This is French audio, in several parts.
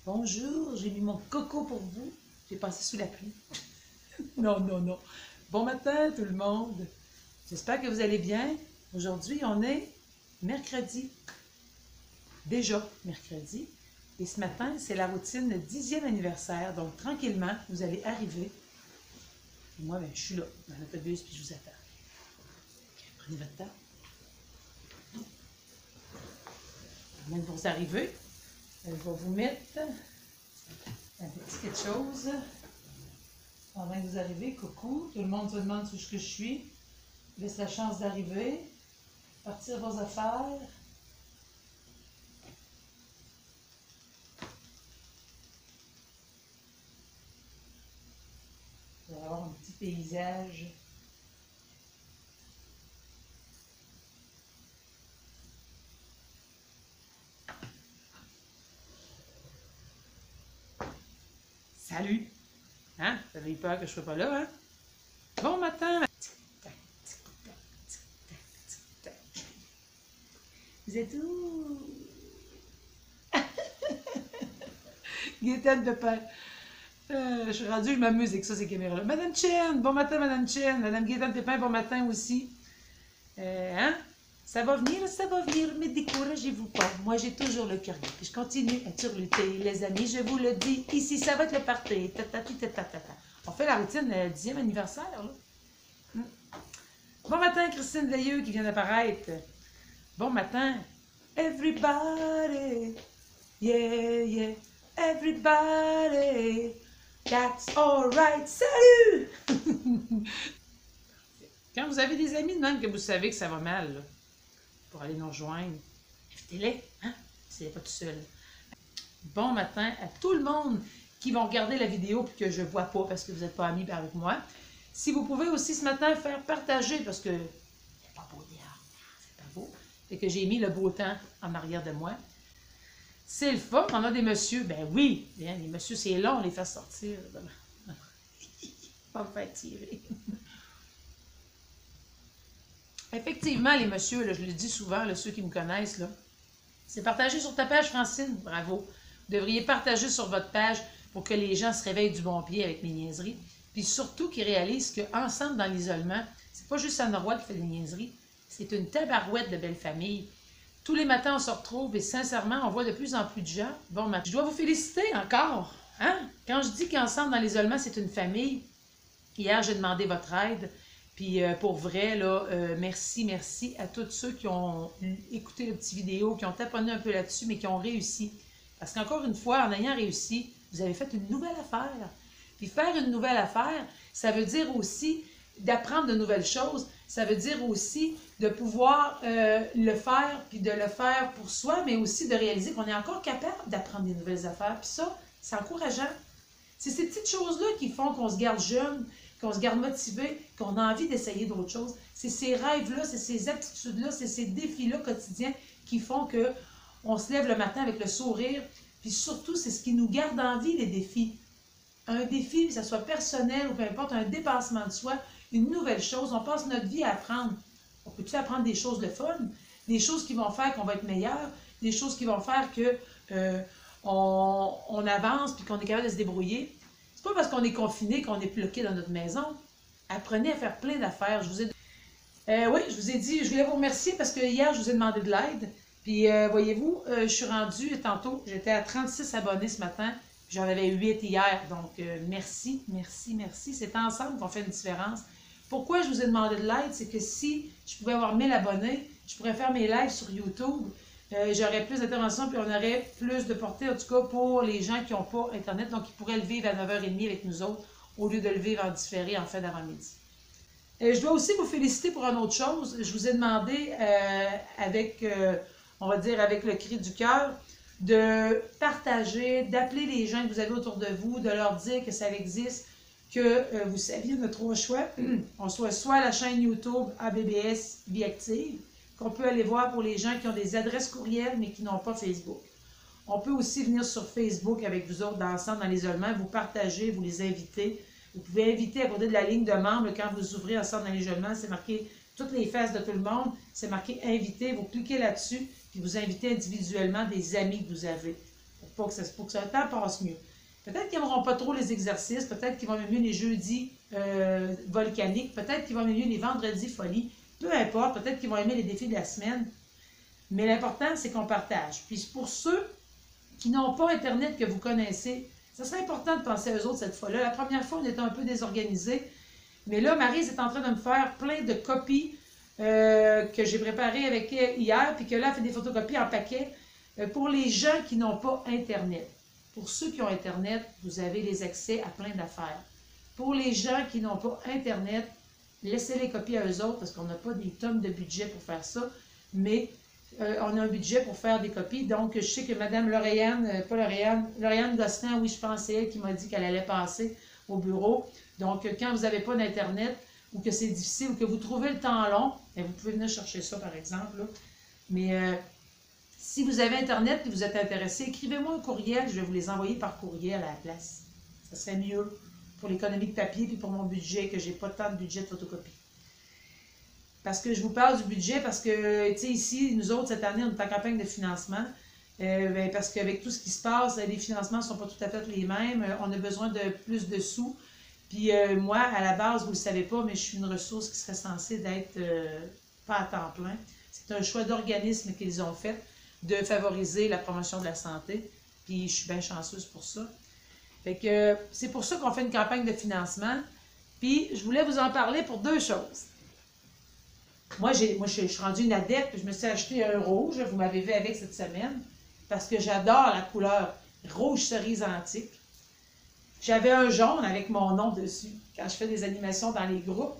Bonjour, j'ai mis mon coco pour vous. J'ai passé sous la pluie. Non, non, non. Bon matin tout le monde. J'espère que vous allez bien. Aujourd'hui, on est mercredi. Déjà mercredi. Et ce matin, c'est la routine de 10e anniversaire. Donc, tranquillement, vous allez arriver. Et moi, ben, je suis là, dans l'autobus, puis je vous attends. Okay, prenez votre temps. Même pour vous arriver, je vais vous mettre un petit quelque chose. Avant que vous arrivez, coucou, tout le monde se demande où je suis. Laisse la chance d'arriver. Partir vos affaires. Vous allez avoir un petit paysage. Salut! Hein? Vous avez eu peur que je ne sois pas là, hein? Bon matin! Vous êtes où? Gaétane de pain. Je suis rendue, je m'amuse avec ça, ces caméras-là. Madame Chen! Bon matin, Madame Chen! Madame Gaétane Pépin, bon matin aussi. Hein? Ça va venir, mais découragez-vous pas. Moi, j'ai toujours le cœur gai. Je continue à turluter, les amis, je vous le dis. Ici, ça va être le party. On fait la routine 10e anniversaire, là. Bon matin, Christine Veilleux qui vient d'apparaître. Bon matin. Everybody. Yeah, yeah. Everybody. That's alright. Salut! Quand vous avez des amis de même que vous savez que ça va mal, là, pour aller nous rejoindre, invitez-les, hein? C'est pas tout seul. Bon matin à tout le monde qui vont regarder la vidéo et que je ne vois pas parce que vous n'êtes pas amis avec moi. Si vous pouvez aussi ce matin faire partager, parce que c'est pas beau dehors, c'est pas beau, et que j'ai mis le beau temps en arrière de moi. C'est le fun, on a des messieurs, ben oui, bien, les messieurs c'est long, on les fait sortir. Pas me faire tirer. Effectivement, les messieurs, là, je le dis souvent, là, ceux qui me connaissent, c'est partager sur ta page, Francine. Bravo. Vous devriez partager sur votre page pour que les gens se réveillent du bon pied avec mes niaiseries. Puis surtout qu'ils réalisent qu'ensemble, dans l'isolement, c'est pas juste Sandra Roy qui fait des niaiseries, c'est une tabarouette de belles familles. Tous les matins, on se retrouve et sincèrement, on voit de plus en plus de gens. Bon, je dois vous féliciter encore. Hein? Quand je dis qu'ensemble, dans l'isolement, c'est une famille, hier, j'ai demandé votre aide. Puis pour vrai, là, merci à tous ceux qui ont écouté le petit vidéo, qui ont taponné un peu là-dessus, mais qui ont réussi. Parce qu'encore une fois, en ayant réussi, vous avez fait une nouvelle affaire. Puis faire une nouvelle affaire, ça veut dire aussi d'apprendre de nouvelles choses. Ça veut dire aussi de pouvoir le faire, puis de le faire pour soi, mais aussi de réaliser qu'on est encore capable d'apprendre des nouvelles affaires. Puis ça, c'est encourageant. C'est ces petites choses-là qui font qu'on se garde jeune, qu'on se garde motivé, qu'on a envie d'essayer d'autres choses. C'est ces rêves-là, c'est ces aptitudes-là, c'est ces défis-là quotidiens qui font qu'on se lève le matin avec le sourire. Puis surtout, c'est ce qui nous garde en vie, les défis. Un défi, que ce soit personnel ou peu importe, un dépassement de soi, une nouvelle chose. On passe notre vie à apprendre. On peut-tu apprendre des choses de fun? Des choses qui vont faire qu'on va être meilleur? Des choses qui vont faire qu'on avance puis qu'on est capable de se débrouiller? C'est pas parce qu'on est confiné qu'on est bloqué dans notre maison. Apprenez à faire plein d'affaires. Oui, je vous ai dit, je voulais vous remercier parce que hier, je vous ai demandé de l'aide. Puis, voyez-vous, je suis rendue, tantôt, j'étais à 36 abonnés ce matin. J'en avais 8 hier. Donc, merci. C'est ensemble qu'on fait une différence. Pourquoi je vous ai demandé de l'aide? C'est que si je pouvais avoir 1000 abonnés, je pourrais faire mes lives sur YouTube. J'aurais plus d'intervention, puis on aurait plus de portée, en tout cas pour les gens qui n'ont pas Internet. Donc, ils pourraient le vivre à 9h30 avec nous autres, au lieu de le vivre en différé en fin d'avant-midi. Je dois aussi vous féliciter pour une autre chose. Je vous ai demandé, on va dire, avec le cri du cœur, de partager, d'appeler les gens que vous avez autour de vous, de leur dire que ça existe, que vous saviez notre 3 choix. On soit la chaîne YouTube ABBS Vie Active, qu'on peut aller voir pour les gens qui ont des adresses courriels, mais qui n'ont pas Facebook. On peut aussi venir sur Facebook avec vous autres, ensemble dans l'isolement, vous partager, vous les inviter. Vous pouvez inviter à côté de la ligne de membres, quand vous ouvrez ensemble dans l'isolement, c'est marqué toutes les faces de tout le monde, c'est marqué inviter, vous cliquez là-dessus, puis vous invitez individuellement des amis que vous avez. Pour pour que le temps passe mieux. Peut-être qu'ils n'aimeront pas trop les exercices, peut-être qu'ils vont aimer mieux les jeudis volcaniques, peut-être qu'ils vont aimer mieux les vendredis folie, peu importe, peut-être qu'ils vont aimer les défis de la semaine. Mais l'important, c'est qu'on partage. Puis pour ceux qui n'ont pas Internet que vous connaissez, ça serait important de penser à eux autres cette fois-là. La première fois, on était un peu désorganisés. Mais là, Maryse est en train de me faire plein de copies que j'ai préparées avec elle hier, puis que là, elle fait des photocopies en paquet pour les gens qui n'ont pas Internet. Pour ceux qui ont Internet, vous avez les accès à plein d'affaires. Pour les gens qui n'ont pas Internet, laissez les copies à eux autres parce qu'on n'a pas des tonnes de budget pour faire ça, mais on a un budget pour faire des copies. Donc, je sais que Mme Lauriane Gosselin, oui, je pense c'est elle qui m'a dit qu'elle allait passer au bureau. Donc, quand vous n'avez pas d'Internet ou que c'est difficile ou que vous trouvez le temps long, bien, vous pouvez venir chercher ça, par exemple. Là. Mais si vous avez Internet et vous êtes intéressé, écrivez-moi un courriel, je vais vous les envoyer par courriel à la place. Ça serait mieux pour l'économie de papier et pour mon budget, que je n'ai pas tant de budget de photocopie. Parce que je vous parle du budget, parce que, tu sais, ici, nous autres, cette année, on est en campagne de financement. Ben, parce qu'avec tout ce qui se passe, les financements ne sont pas tout à fait les mêmes. On a besoin de plus de sous. Puis moi, à la base, vous ne le savez pas, mais je suis une ressource qui serait censée d'être pas à temps plein. C'est un choix d'organisme qu'ils ont fait de favoriser la promotion de la santé. Puis je suis bien chanceuse pour ça. Fait que c'est pour ça qu'on fait une campagne de financement. Puis je voulais vous en parler pour deux choses. Moi, je suis rendue une adepte, je me suis acheté un rouge, vous m'avez vu avec cette semaine, parce que j'adore la couleur rouge cerise antique. J'avais un jaune avec mon nom dessus. Quand je fais des animations dans les groupes,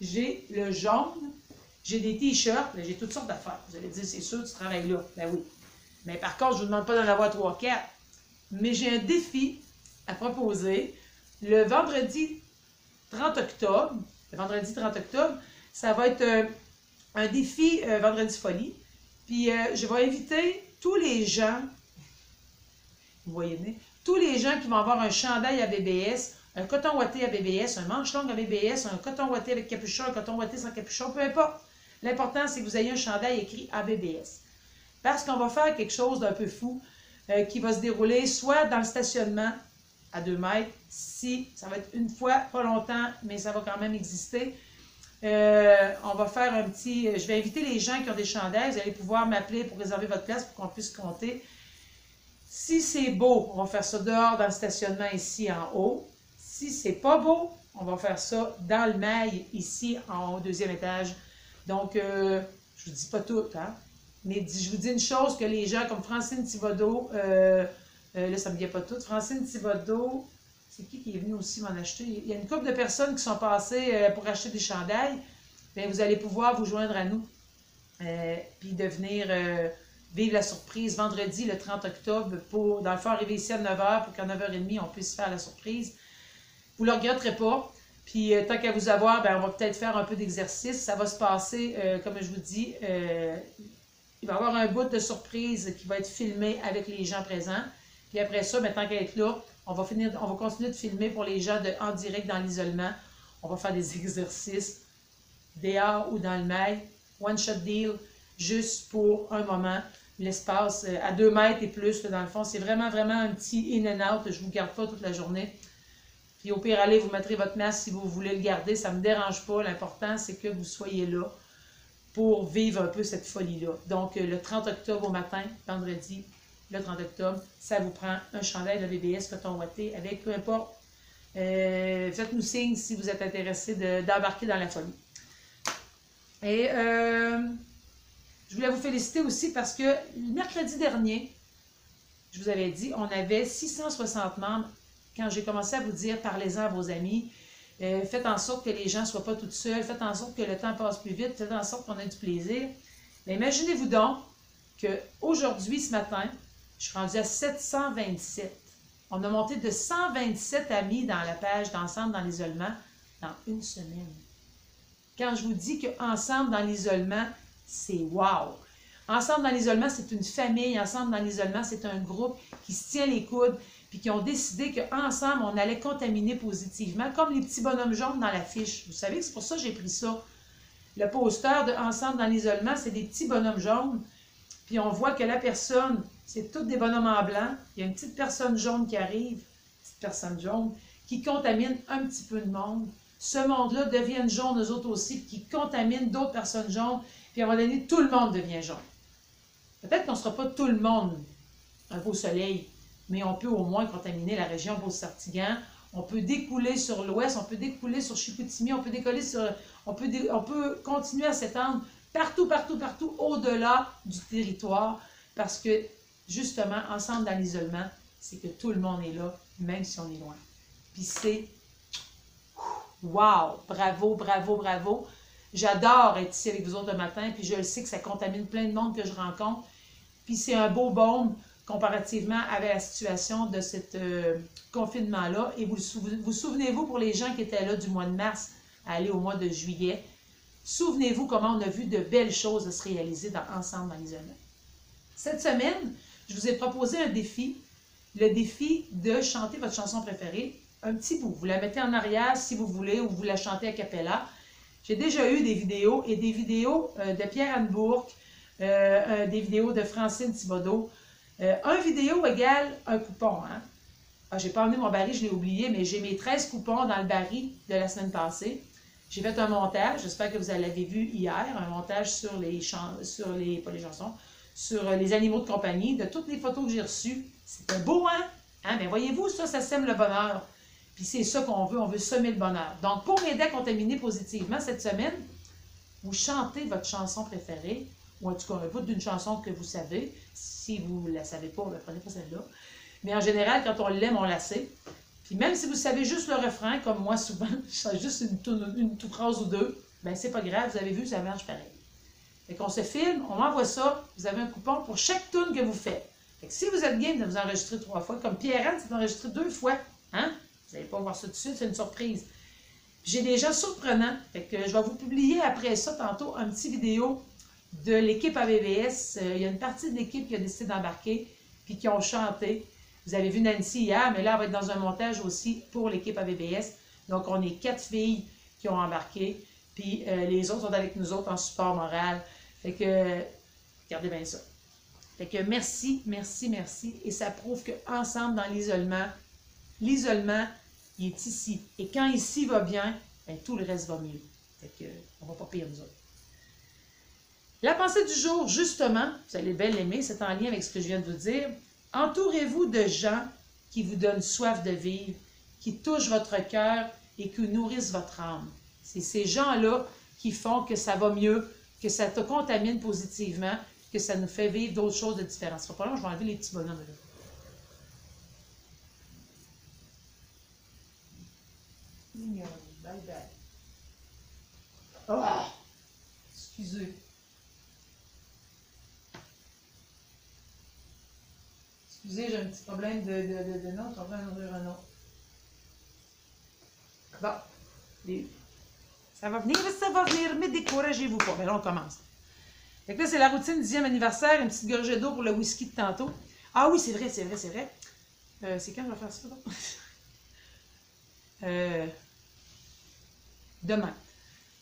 j'ai le jaune, j'ai des t-shirts, j'ai toutes sortes d'affaires. Vous allez dire, c'est sûr, tu travailles là. Ben oui. Mais par contre, je ne vous demande pas d'en avoir 3-4. Mais j'ai un défi à proposer le vendredi 30 octobre. Le vendredi 30 octobre, ça va être un défi Vendredi Folie. Puis je vais inviter tous les gens, vous voyez, tous les gens qui vont avoir un chandail à BBS, un coton ouaté à BBS, un manche longue à BBS, un coton ouaté avec capuchon, un coton ouaté sans capuchon, peu importe. L'important, c'est que vous ayez un chandail écrit ABBS. Parce qu'on va faire quelque chose d'un peu fou qui va se dérouler soit dans le stationnement à 2 mètres, si ça va être une fois, pas longtemps, mais ça va quand même exister. On va faire un petit... je vais inviter les gens qui ont des chandails. Vous allez pouvoir m'appeler pour réserver votre place pour qu'on puisse compter. Si c'est beau, on va faire ça dehors dans le stationnement ici en haut. Si c'est pas beau, on va faire ça dans le mail ici en haut, 2e étage. Donc, je vous dis pas tout, hein? Mais je vous dis une chose que les gens comme Francine Thibodeau, là ça me vient pas tout, Francine Thibodeau, c'est qui est venu aussi m'en acheter? Il y a une couple de personnes qui sont passées pour acheter des chandails. Bien, vous allez pouvoir vous joindre à nous. Puis de venir vivre la surprise vendredi, le 30 octobre, pour, dans le fond, arriver ici à 9h pour qu'à 9h30, on puisse faire la surprise. Vous ne le regretterez pas. Puis tant qu'à vous avoir, bien, on va peut-être faire un peu d'exercice. Ça va se passer, comme je vous dis, il va y avoir un bout de surprise qui va être filmé avec les gens présents. Puis après ça, bien, tant qu'à être là, on va continuer de filmer pour les gens en direct dans l'isolement. On va faire des exercices dehors ou dans le mail. One shot deal, juste pour un moment. L'espace à 2 mètres et plus, là, dans le fond. C'est vraiment, vraiment un petit in and out. Je ne vous garde pas toute la journée. Puis au pire, allez, vous mettrez votre masque si vous voulez le garder. Ça ne me dérange pas. L'important, c'est que vous soyez là pour vivre un peu cette folie-là. Donc, le 30 octobre au matin, vendredi, le 30 octobre, ça vous prend un chandail de BBS coton ouaté avec peu importe. Faites-nous signe si vous êtes intéressé d'embarquer dans la folie. Et je voulais vous féliciter aussi parce que le mercredi dernier, je vous avais dit, on avait 660 membres. Quand j'ai commencé à vous dire, parlez-en à vos amis, faites en sorte que les gens ne soient pas toutes seuls, faites en sorte que le temps passe plus vite, faites en sorte qu'on ait du plaisir. Mais imaginez-vous donc qu'aujourd'hui, ce matin, je suis rendue à 727. On a monté de 127 amis dans la page d'Ensemble dans l'isolement dans une semaine. Quand je vous dis qu'Ensemble dans l'isolement, c'est wow! Ensemble dans l'isolement, c'est une famille. Ensemble dans l'isolement, c'est un groupe qui se tient les coudes puis qui ont décidé qu'ensemble, on allait contaminer positivement, comme les petits bonhommes jaunes dans l'affiche. Vous savez que c'est pour ça que j'ai pris ça. Le poster de Ensemble dans l'isolement, c'est des petits bonhommes jaunes. Puis on voit que la personne C'est tous des bonhommes en blanc. Il y a une petite personne jaune qui arrive, petite personne jaune, qui contamine un petit peu de monde. Ce monde-là devient jaune, eux autres aussi, qui contamine d'autres personnes jaunes. Puis à un moment donné, tout le monde devient jaune. Peut-être qu'on ne sera pas tout le monde un beau soleil, mais on peut au moins contaminer la région Beauce-Sartigan. On peut découler sur l'ouest, on peut découler sur Chicoutimi, on peut décoller sur... On peut continuer à s'étendre partout, partout, partout, au-delà du territoire, parce que, justement, ensemble dans l'isolement, c'est que tout le monde est là, même si on est loin. Puis c'est... Wow! Bravo, bravo, bravo! J'adore être ici avec vous autres le matin, puis je le sais que ça contamine plein de monde que je rencontre. Puis c'est un beau baume comparativement avec la situation de ce confinement-là. Et vous souvenez-vous, pour les gens qui étaient là du mois de mars à aller au mois de juillet, souvenez-vous comment on a vu de belles choses se réaliser ensemble dans l'isolement. Cette semaine, je vous ai proposé un défi, le défi de chanter votre chanson préférée, un petit bout. Vous la mettez en arrière si vous voulez, ou vous la chantez a cappella. J'ai déjà eu des vidéos, et des vidéos de Pierre-Anne Bourque, des vidéos de Francine Thibodeau. Un vidéo égale un coupon. Hein? Ah, j'ai pas emmené mon baril, je l'ai oublié, mais j'ai mes 13 coupons dans le baril de la semaine passée. J'ai fait un montage, j'espère que vous l'avez vu hier, un montage sur pas les chansons, sur les animaux de compagnie, de toutes les photos que j'ai reçues. C'était beau, hein? Mais voyez-vous, ça sème le bonheur. Puis c'est ça qu'on veut, on veut semer le bonheur. Donc, pour m'aider à contaminer positivement cette semaine, vous chantez votre chanson préférée, ou en tout cas un bout d'une chanson que vous savez. Si vous ne la savez pas, ne prenez pas celle-là. Mais en général, quand on l'aime, on la sait. Puis même si vous savez juste le refrain, comme moi souvent, je sais juste une phrase ou deux, ben c'est pas grave, vous avez vu, ça marche pareil. Fait qu'on se filme, on m'envoie ça, vous avez un coupon pour chaque tune que vous faites. Fait que si vous êtes game de vous enregistrer 3 fois, comme Pierre-Anne s'est enregistré 2 fois, hein? Vous n'allez pas voir ça tout de suite, c'est une surprise. J'ai des gens surprenants, fait que je vais vous publier après ça tantôt un petit vidéo de l'équipe ABBS. Il y a une partie de l'équipe qui a décidé d'embarquer puis qui ont chanté. Vous avez vu Nancy hier, mais là, elle va être dans un montage aussi pour l'équipe ABBS. Donc, on est 4 filles qui ont embarqué, puis les autres sont avec nous autres en support moral. Fait que, regardez bien ça. Fait que merci, merci, merci. Et ça prouve qu'ensemble, dans l'isolement, il est ici. Et quand ici va bien, ben, tout le reste va mieux. Fait que, on va pas pire nous autres. La pensée du jour, justement, vous allez bien l'aimer, c'est en lien avec ce que je viens de vous dire. Entourez-vous de gens qui vous donnent soif de vivre, qui touchent votre cœur et qui nourrissent votre âme. C'est ces gens-là qui font que ça va mieux, que ça te contamine positivement, que ça nous fait vivre d'autres choses de différentes. Ce sera pas long, je vais enlever les petits bonhommes là. Bye bye. Oh! Excusez. Excusez, j'ai un petit problème de notes. On va en ouvrir un autre. Bon. Ça va venir, mais découragez-vous pas. Mais là, on commence. Fait que là, c'est la routine 10e anniversaire. Une petite gorgée d'eau pour le whisky de tantôt. Ah oui, c'est vrai, c'est vrai, c'est vrai. C'est quand je vais faire ça? Demain.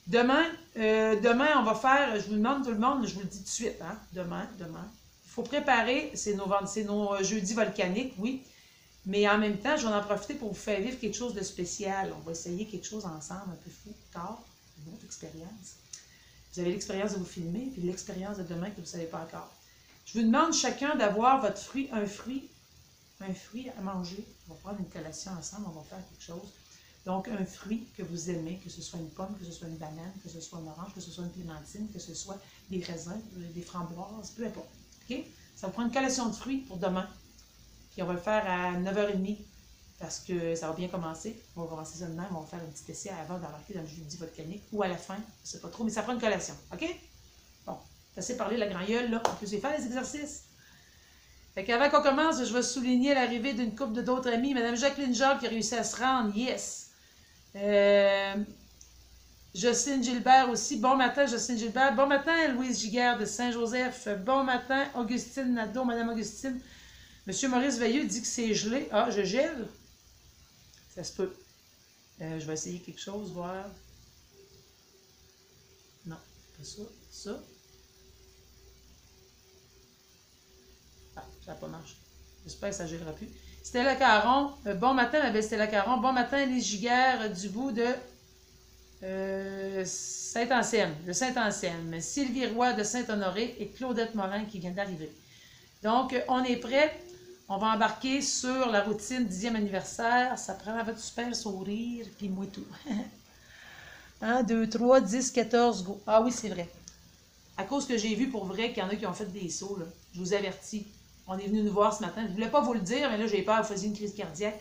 Demain, on va faire, je vous demande tout le monde, je vous le dis tout de suite, hein? Demain. Il faut préparer, c'est nos jeudis volcaniques, oui. Mais en même temps, je vais en profiter pour vous faire vivre quelque chose de spécial. On va essayer quelque chose ensemble, un peu fou, tard, une autre expérience. Vous avez l'expérience de vous filmer, puis l'expérience de demain que vous ne savez pas encore. Je vous demande chacun d'avoir votre fruit, un fruit à manger. On va prendre une collation ensemble, on va faire quelque chose. Donc, un fruit que vous aimez, que ce soit une pomme, que ce soit une banane, que ce soit une orange, que ce soit une clémentine, que ce soit des raisins, des framboises, peu importe. OK? Ça va prendre une collation de fruits pour demain. Puis on va le faire à 9h30 parce que ça va bien commencer. On va commencer ça de même. On va faire un petit essai avant d'embarquer dans le jeudi volcanique ou à la fin. Je ne sais pas trop, mais ça prend une collation. OK? Bon, c'est assez parlé la grand gueule, là. On peut essayer de faire les exercices. Fait qu'avant qu'on commence, je vais souligner l'arrivée d'une couple d'autres amis. Madame Jacqueline Jacques qui a réussi à se rendre. Yes! Jocelyne Gilbert aussi. Bon matin, Jocelyne Gilbert. Bon matin, Louise Giguère de Saint-Joseph. Bon matin, Augustine Nadeau, Madame Augustine. Monsieur Maurice Veilleux dit que c'est gelé. Ah, je gèle? Ça se peut. Je vais essayer quelque chose, voir. Non, pas ça. Ça. Ah, Ça n'a pas marché. J'espère que ça ne gèlera plus. Stella Caron. Bon matin, ma belle Stella Caron. Bon matin, les giguères du bout de Saint-Anselme. De Saint-Anselme. Sylvie Roy de Saint-Honoré et Claudette Morin qui vient d'arriver. Donc, on est prêt. On va embarquer sur la routine 10e anniversaire. Ça prend votre super sourire, puis moi tout. 1, 2, 3, 10, 14, go. Ah oui, c'est vrai. À cause que j'ai vu pour vrai qu'il y en a qui ont fait des sauts, là. Je vous avertis. On est venu nous voir ce matin. Je ne voulais pas vous le dire, mais là, j'ai peur, vous faisiez une crise cardiaque.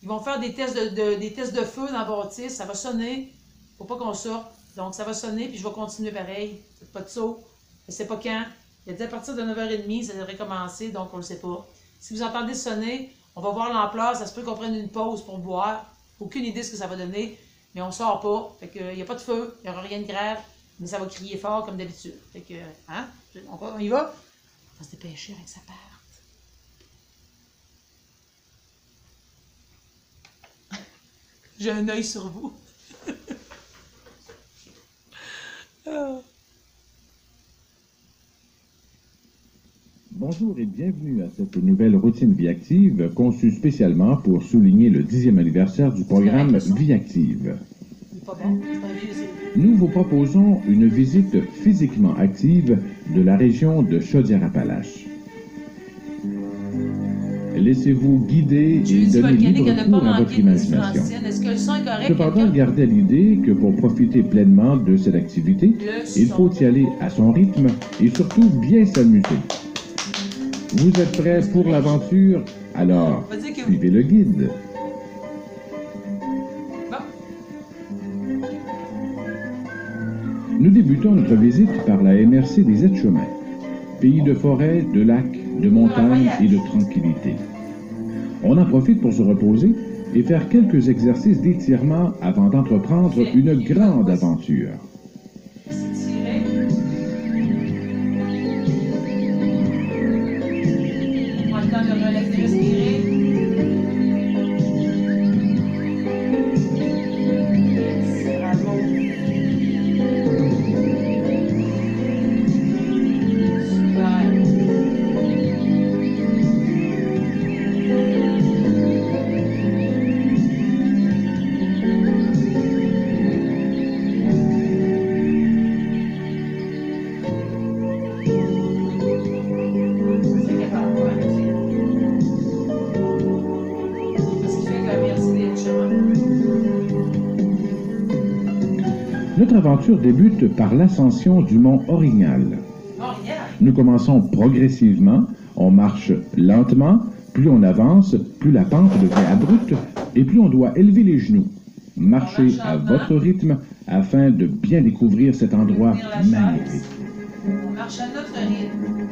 Ils vont faire des tests de feu dans la bâtisse. Ça va sonner. Faut pas qu'on sorte. Donc, ça va sonner, puis je vais continuer pareil. Faites pas de saut. Je ne sais pas quand. Il a dit à partir de 9h30, ça devrait commencer, donc on ne le sait pas. Si vous entendez sonner, on va voir l'ampleur. Ça se peut qu'on prenne une pause pour boire. Aucune idée de ce que ça va donner, mais on ne sort pas. Fait qu'il n'y a pas de feu, il n'y aura rien de grave, mais ça va crier fort comme d'habitude. Fait que, hein? On y va? On va se dépêcher avec sa part. J'ai un œil sur vous. Ah. Bonjour et bienvenue à cette nouvelle routine Vie Active conçue spécialement pour souligner le 10e anniversaire du programme Vie Active. Nous vous proposons une visite physiquement active de la région de Chaudière-Appalaches. Laissez-vous guider et donner libre cours à votre imagination. Cependant, gardez à l'idée que pour profiter pleinement de cette activité, il faut y aller à son rythme et surtout bien s'amuser. Vous êtes prêts pour l'aventure? Alors, suivez le guide. Nous débutons notre visite par la MRC des Aides-Chemins, pays de forêts, de lacs, de montagnes et de tranquillité. On en profite pour se reposer et faire quelques exercices d'étirement avant d'entreprendre une grande aventure. Notre aventure débute par l'ascension du mont Orignal. Nous commençons progressivement, on marche lentement, plus on avance, plus la pente devient abrupte et plus on doit élever les genoux. Marchez à votre rythme afin de bien découvrir cet endroit magnifique. On marche à notre rythme.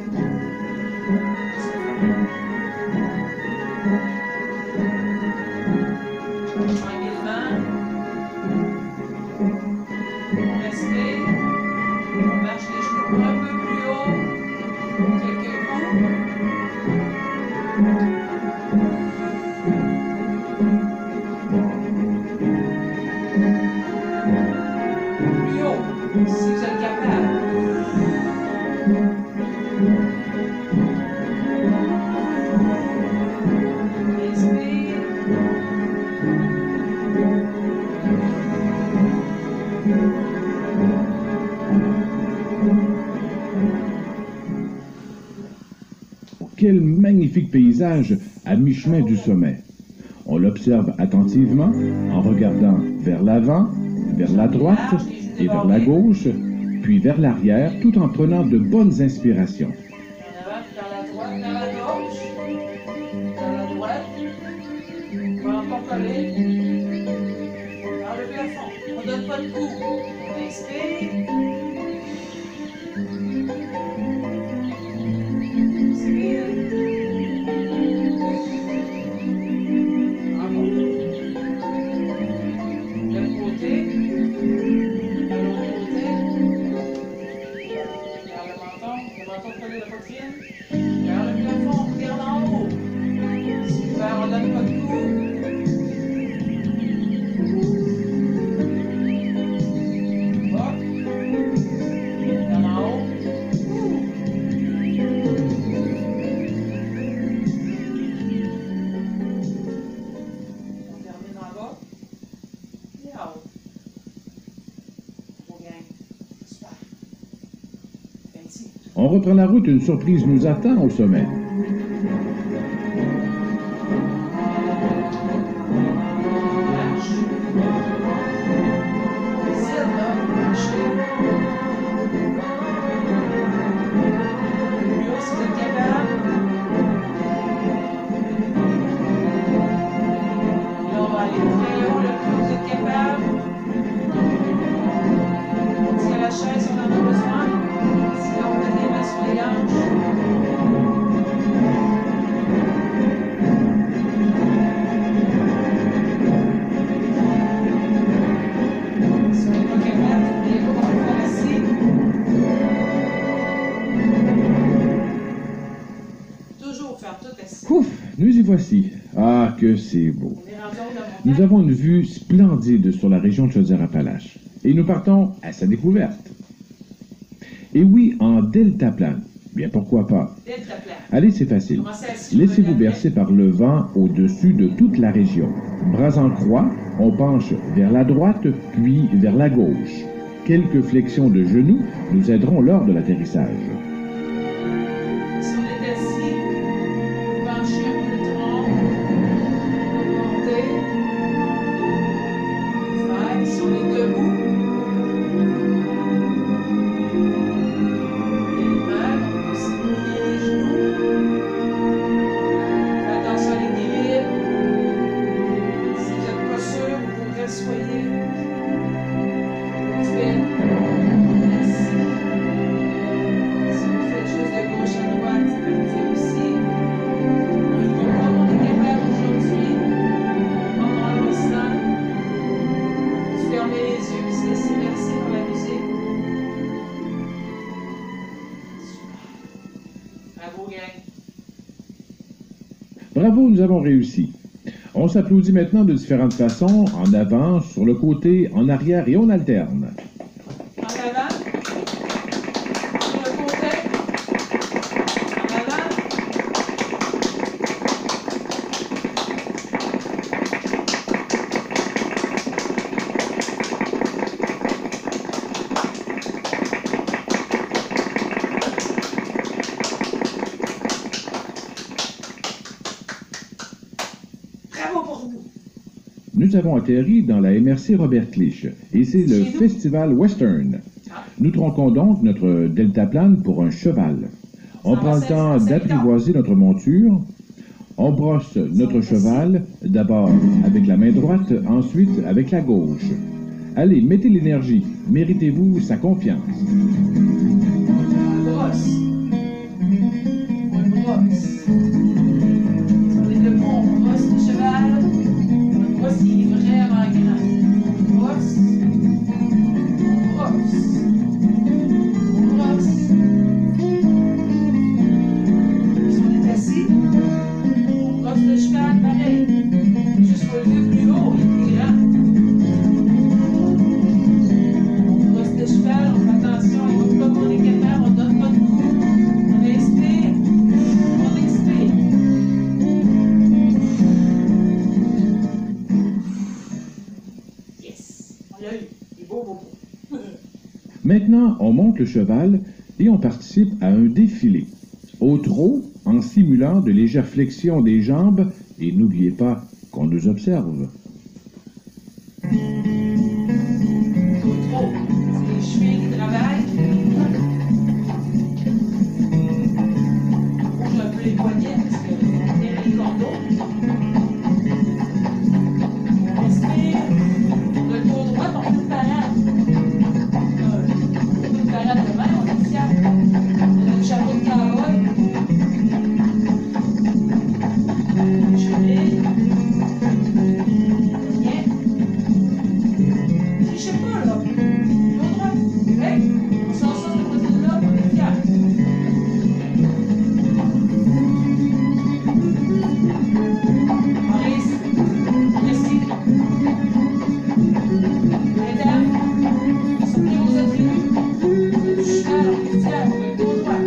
Quel magnifique paysage à mi-chemin du sommet. On l'observe attentivement en regardant vers l'avant, vers la droite et vers la gauche, puis vers l'arrière, tout en prenant de bonnes inspirations. Vers la droite, vers la gauche, vers la droite, on va encore coller, vers le plafond. On ne donne pas de coup. On inspire. reprend la route, une surprise nous attend au sommet. Ouf, nous y voici. Ah, que c'est beau. Nous avons une vue splendide sur la région de Chaudière-Appalaches. Et nous partons à sa découverte. Et oui, en deltaplane. Bien, pourquoi pas? Allez, c'est facile. Laissez-vous bercer par le vent au-dessus de toute la région. Bras en croix, on penche vers la droite, puis vers la gauche. Quelques flexions de genoux nous aideront lors de l'atterrissage. Bravo, nous avons réussi. On s'applaudit maintenant de différentes façons, en avant, sur le côté, en arrière et on alterne. En avant, sur le côté, en avant. Nous avons atterri dans la MRC Robert Clich, et c'est le Festival Western. Nous tronquons donc notre deltaplane pour un cheval. On prend le temps d'apprivoiser notre monture. On brosse notre cheval, d'abord avec la main droite, ensuite avec la gauche. Allez, mettez l'énergie. Méritez-vous sa confiance. Brosse. On brosse. Avec le pont, on brosse le cheval. On brosse, il est vraiment grand. On brosse. On brosse. On brosse. Si on est assis, on brosse le cheval pareil. Juste pour le lever plus haut, il est plus grand. On brosse le cheval, on fait attention, il ne faut pas qu'on est capable, on ne donne pas de coup. On inspire, on expire. Yes, on l'a eu. Il est beau, beau, beau. Maintenant, on monte le cheval et on participe à un défilé. Au trot, en simulant de légères flexions des jambes, et n'oubliez pas qu'on nous observe. Au trot, c'est les chevilles qui travaillent. On bouge un peu les poignets parce que on tient les cordeaux. On respire. Le dos droit, on fait une parade. On fait une parade de main, on est fiers. On a le chapeau de cowboy. Les chevilles. Poignets. Je sais pas, là. Dos droit. Hey, on sort ça de côté de là, on est fiers. On respire. Mesdames, soutenez vos attributs. Le cheval, on est fiers, on est dos droit.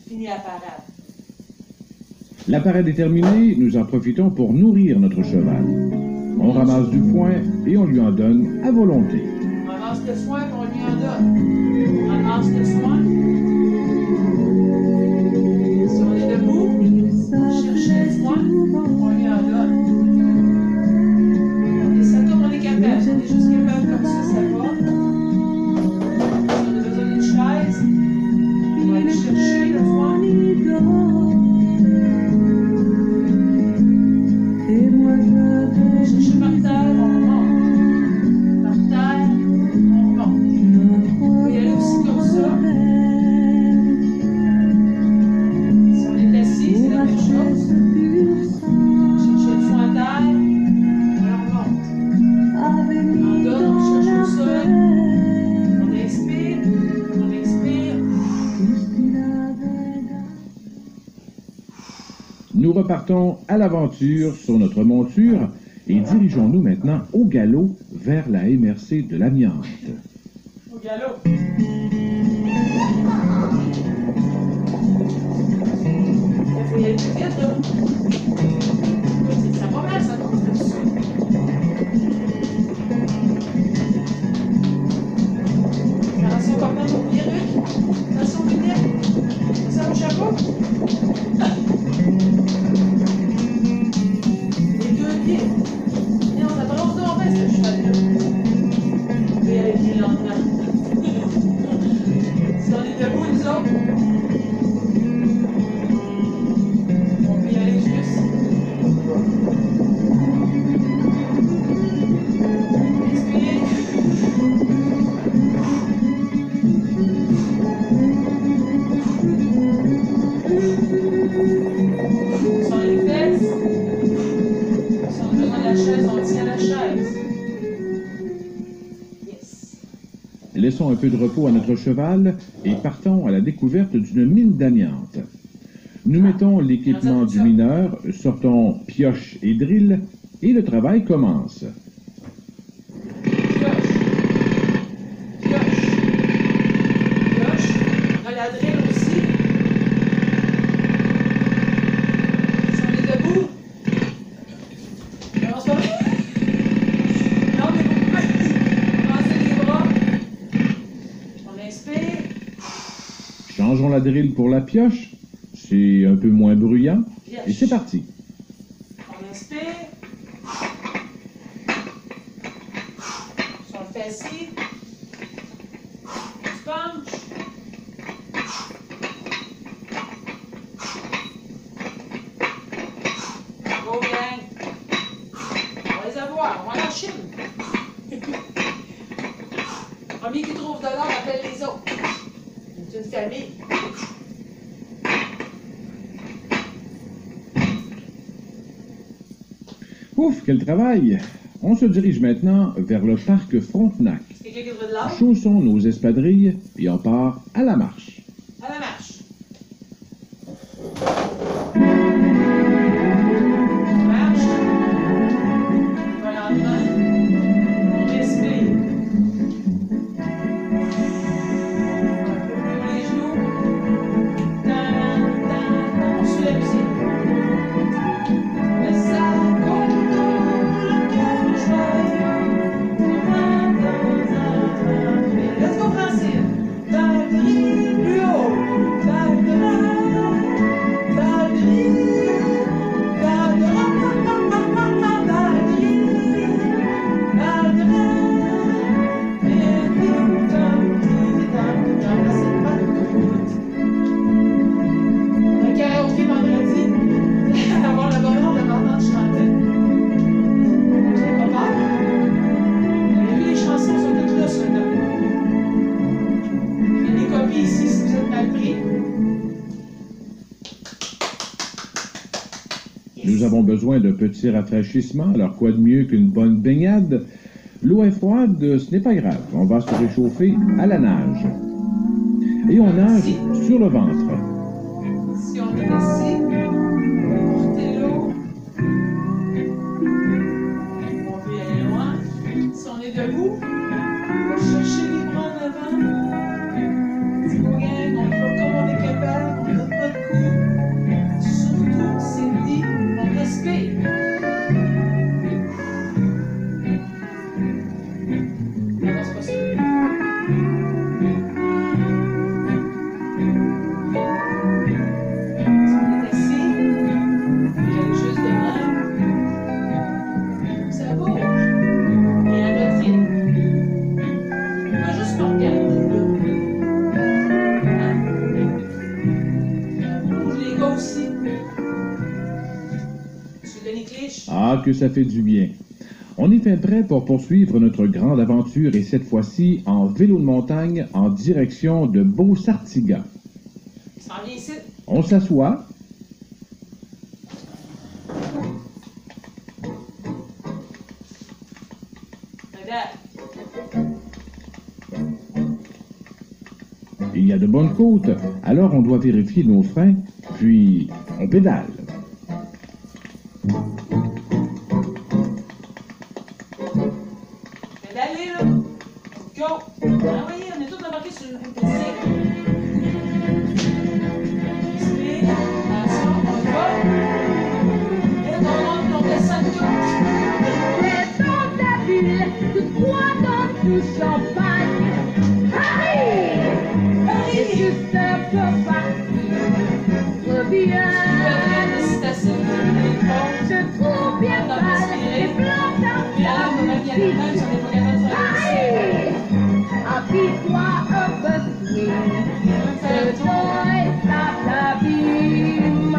Fini la parade. La parade est terminée, nous en profitons pour nourrir notre cheval. On ramasse du foin et on lui en donne à volonté. On ramasse le foin et on lui en donne. lance le soin. Si on est debout, cherchez le soin, on lui en donne. On descend comme on est capable. On est juste capable comme ça va. Si on a besoin d'une chaise, on va aller chercher le soin. Chercher par terre, on monte. Par terre, on monte. On peut y aller aussi comme ça. Si on est assis, c'est la même chose. Chercher le fond à terre, on remonte. On donne, on cherche le sol. On expire, on expire. Nous repartons à l'aventure sur notre monture et dirigeons-nous maintenant au galop vers la MRC de l'amiante. Au galop. Il faut y aller plus vite, là. Ça va mal, ça tombe là-dessus. Attention, on va prendre nos perruques. Attention, lunettes. Attention, au chapeau. Les deux pieds. Et on a pas longtemps en fait, ce cheval-là. On peut y aller bien lentement. Si on est debout, nous autres, on peut y aller juste. Expirez. Sur les fesses. Si on a besoin de la chaise, on tient la chaise. Yes. Laissons un peu de repos à notre cheval et partons à la découverte d'une mine d'amiante. Nous mettons l'équipement du mineur, sortons pioche et drill et le travail commence. Pioche. Pioche. Pioche. On a la drill aussi. Si on est debout. Non, c'est pas vrai. Non, mais vous pouvez lancer les bras. On inspire. Changeons la drill pour la pioche, c'est un peu moins bruyant, et c'est parti. On inspire. Si on le fait assis. On se penche. Go gang. On va les avoir, on va aller en Chine. Le premier qui trouve de l'or appelle les autres. C'est une famille. Ouf, quel travail! On se dirige maintenant vers le parc Frontenac. Quelqu'un qui veut de l'or? Chaussons nos espadrilles et on part à la marche. À la marche. Marche. Pas lentement. On respire. Un peu plus les genoux. On suit la musique. Le sac le cœur joyeux. Let's go, Francine. Valérie, plus haut. Nous avons besoin d'un petit rafraîchissement, alors quoi de mieux qu'une bonne baignade? L'eau est froide, ce n'est pas grave, on va se réchauffer à la nage. Et on nage sur le ventre. Si on est assis, portez l'eau. On peut y aller loin. Si on est debout, on va chercher les bras en avant. Si on gagne, on fait comme on est capable, on ne donne pas de coups. Surtout, c'est dit, on respire. Non, c'est pas ça. Ah, que ça fait du bien. On est fait prêt pour poursuivre notre grande aventure et cette fois-ci en vélo de montagne en direction de Beau-Sartiga. On s'assoit. Il y a de bonnes côtes, alors on doit vérifier nos freins, puis on pédale. Pédalez là! Go! Ah oui, on est tous embarqués sur une piste. Respire, attention, on y va. Et on descend tout. Les gens de la ville, tout droit dans tout champagne. Paris! C'est juste un peu parti. Reviens. Je trouve bien mal les blancs d'argent. Paris! Appuie-toi un peu plus. Le temps est à l'abîme.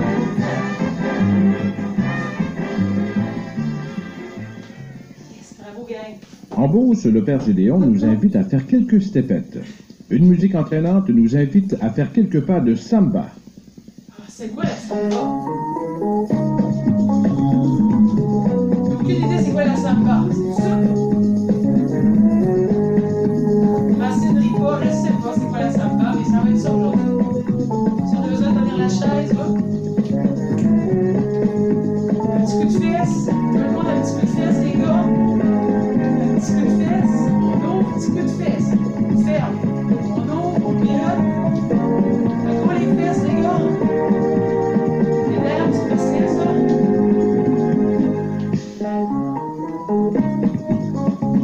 Bravo, gang. En Beauce, le père Gédéon nous invite à faire quelques stepettes. Une musique entraînante nous invite à faire quelques pas de samba. Ah, c'est quoi la samba? Aucune idée c'est quoi la samba? C'est ça? Racine Ripa, je sais pas c'est quoi la samba, mais ça va être ça aujourd'hui. Si on a besoin de tenir la chaise, là. Un petit coup de fesse. Tout le monde a un petit coup de fesse, les gars. Un petit coup de fesse. On ouvre, petit coup de fesse. On ferme. On ouvre, on pilote. Fait gros les fesses, les gars. Les lèvres, c'est facile, ça.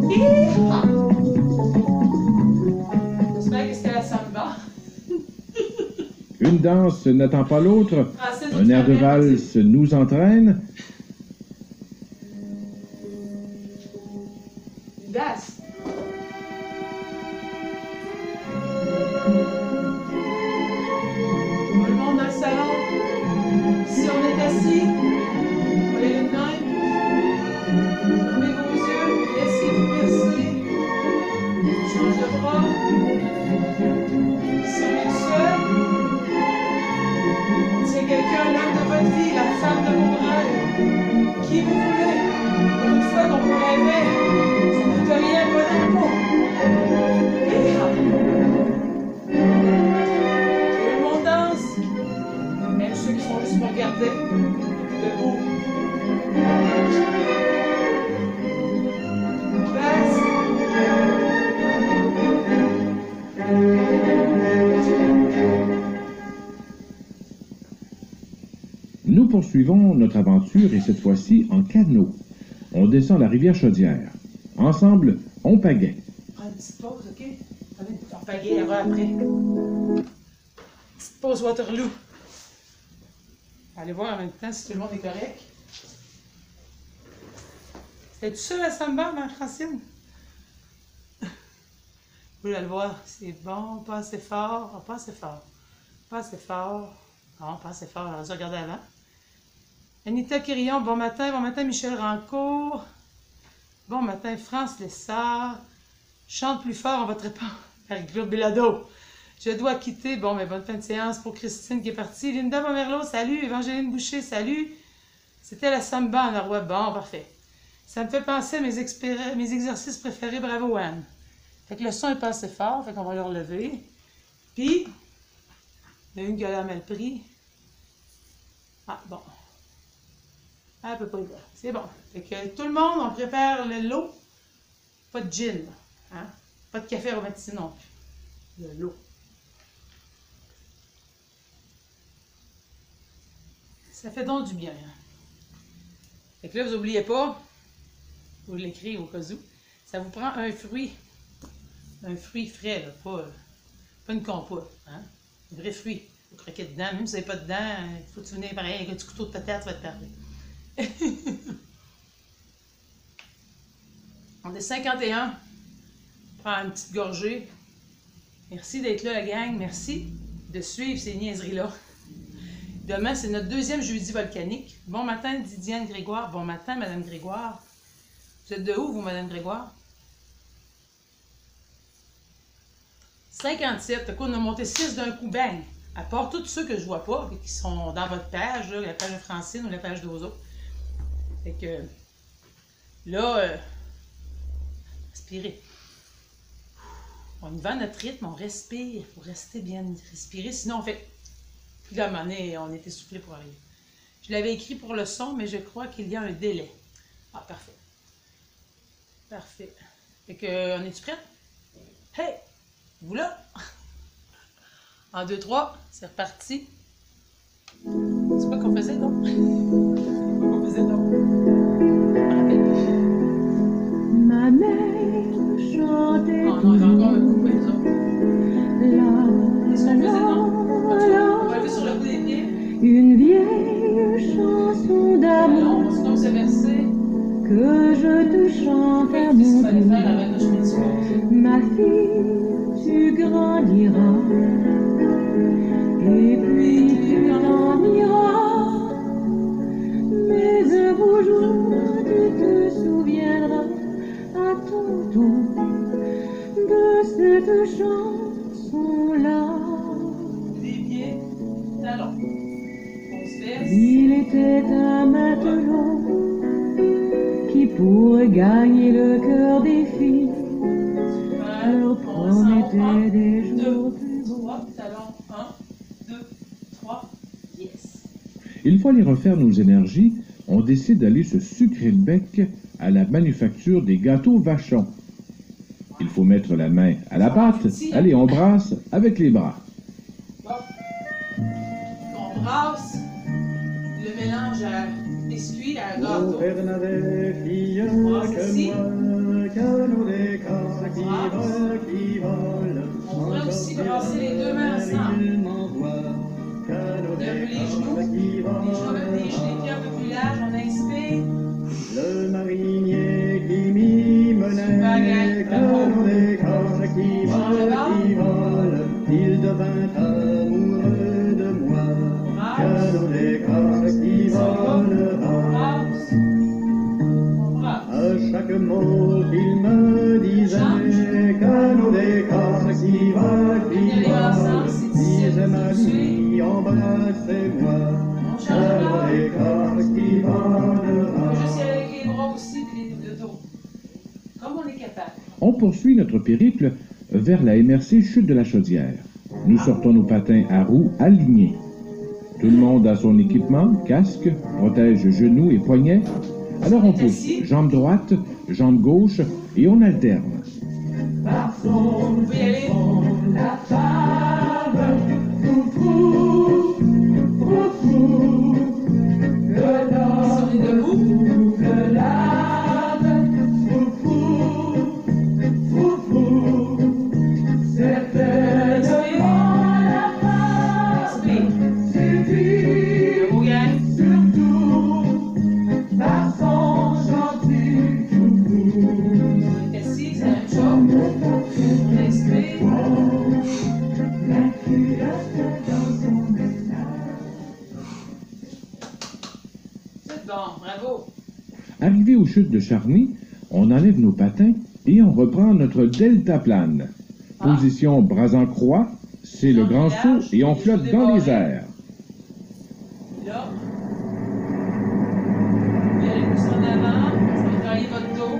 Hi-ha! J'espère que c'était la samba. Une danse n'attend pas l'autre. Ah, c'est Un air de valse nous entraîne. Das. Tout le monde dans le salon. Si on est assis, voyez le même. Fermez vos yeux, laissez-vous bercer. Change de bras. Si on est seul, c'est quelqu'un, l'homme de votre vie, la femme de vos rêves. Qui vous voulez. Une fois qu'on vous rêvait, ça ne coûte rien, pas d'impôt. Tout le monde danse. Même ceux qui sont juste pour regarder. Debout. Basse. Nous poursuivons notre aventure et cette fois-ci en canot. On descend la rivière Chaudière. Ensemble, on pagaie. Prends une petite pause, OK? On pagayera après. Petite pause Waterloo. Allez voir en même temps si tout le monde est correct. C'était-tu ça la samba, ma Francine? Vous voulez le voir? C'est bon, pas assez fort. Oh, pas assez fort. Pas assez fort. Non, pas assez fort. On aurait dû regarder avant. Anita Quirillon, bon matin Michel Rancourt. Bon matin France Lessard. Chante plus fort, on va te répondre. Marie-Claude Bellado. Je dois quitter. Bon, mais bonne fin de séance pour Christine qui est partie. Linda Pomerleau, salut. Évangéline Boucher, salut. C'était la samba en Arrois. Bon, parfait. Ça me fait penser à mes exercices préférés. Bravo, Anne. Fait que le son est pas assez fort, fait qu'on va le relever. Puis, il y a une qui a mal pris. Ah, bon. À peu près là. C'est bon. Fait que tout le monde, on prépare le lot. Pas de gin. Hein? Pas de café aromatisé non plus. De l'eau. Ça fait donc du bien. Hein? Fait que là, vous n'oubliez pas, vous l'écrivez au cas où, ça vous prend un fruit frais, là, pas une compote. Hein? Un vrai fruit. Vous croquez dedans, même si vous n'avez pas dedans, il faut que tu venir pareil avec un petit couteau de patate, ça va te parler. On est 51. Prends une petite gorgée. Merci d'être là, la gang. Merci de suivre ces niaiseries-là. Demain, c'est notre deuxième jeudi volcanique. Bon matin, Didiane Grégoire. Bon matin, Madame Grégoire. Vous êtes de où, vous, Madame Grégoire? 57. Écoute, on a monté 6 d'un coup, bang. À part tous ceux que je vois pas, qui sont dans votre page, là, la page de Francine ou la page d'Ozo. Fait que, là, respirez. On y va à notre rythme, on respire. Il faut rester bien respirer, sinon on fait... Puis là, à un moment donné, on est essoufflé pour arriver. Je l'avais écrit pour le son, mais je crois qu'il y a un délai. Ah, parfait. Parfait. Fait que, on est-tu prête? Hey! Vous là? En 2, 3, c'est reparti. C'est quoi qu'on faisait, donc? C'est quoi qu'on faisait, donc? Ma mère chantait. Oh non, j'ai encore un coup, les autres. Qu'est-ce qu'on faisait, donc? On va lever sur le bout des pieds. Une vieille chanson d'amour. Alors, c'est comme ce verset. Que je te chante à Qu'est-ce qu'il mon fallait faire tour. avec le chemin du sport? Ma fille, tu grandiras. Et puis tu t'ennuieras. Mais un beau jour, tu te souviendras à ton tour de cette chanson-là. Des pieds, talons. On se laisse. Il était un matelot qui, pour gagner le cœur des filles, leur promettait des jours plus beaux. 3, talons. 1, 2, 3, yes. Une fois les refaire nos énergies, on décide d'aller se sucrer le bec à la manufacture des gâteaux Vachon. Il faut mettre la main à la pâte. Allez, on brasse avec les bras. Bon. On brasse le mélange à biscuit à gâteau. Bernadette, fille que moi, canot des corps qui volent. On pourrait aussi brasser les deux mains ensemble. Un peu les genoux, même les pieds un peu plus larges, on inspire. Le marinier qui m'y menait, canot des corps qui volent, il devint amoureux de moi. Canot des corps qui volera. À chaque mot qu'il me disait, canot des corps qui volent, disait ma vie, embrassez-moi. Canot des corps qui volera. Je suis avec les bras aussi et le dos. Comme on est capable. On poursuit notre périple vers la MRC Chute de la Chaudière. Nous sortons nos patins à roues alignés. Tout le monde a son équipement, casque, protège genoux et poignets. Alors on pousse, jambe droite, jambe gauche et on alterne. Vous pouvez y aller. La femme, foufou, foufou, que Si on est debout, le lave, foufou, foufou, certainement la femme suffit, le beau gang. surtout par son gentil foufou. On est assis, c'est la même chose. On inspire. La culotte dans son ménage. C'est bon, bravo. Arrivé aux chutes de Charny, on enlève nos patins et on reprend notre deltaplane. Position bras en croix, c'est le grand saut et on flotte dans les airs. Là. Vous pouvez aller plus en avant. Ça va travailler votre dos.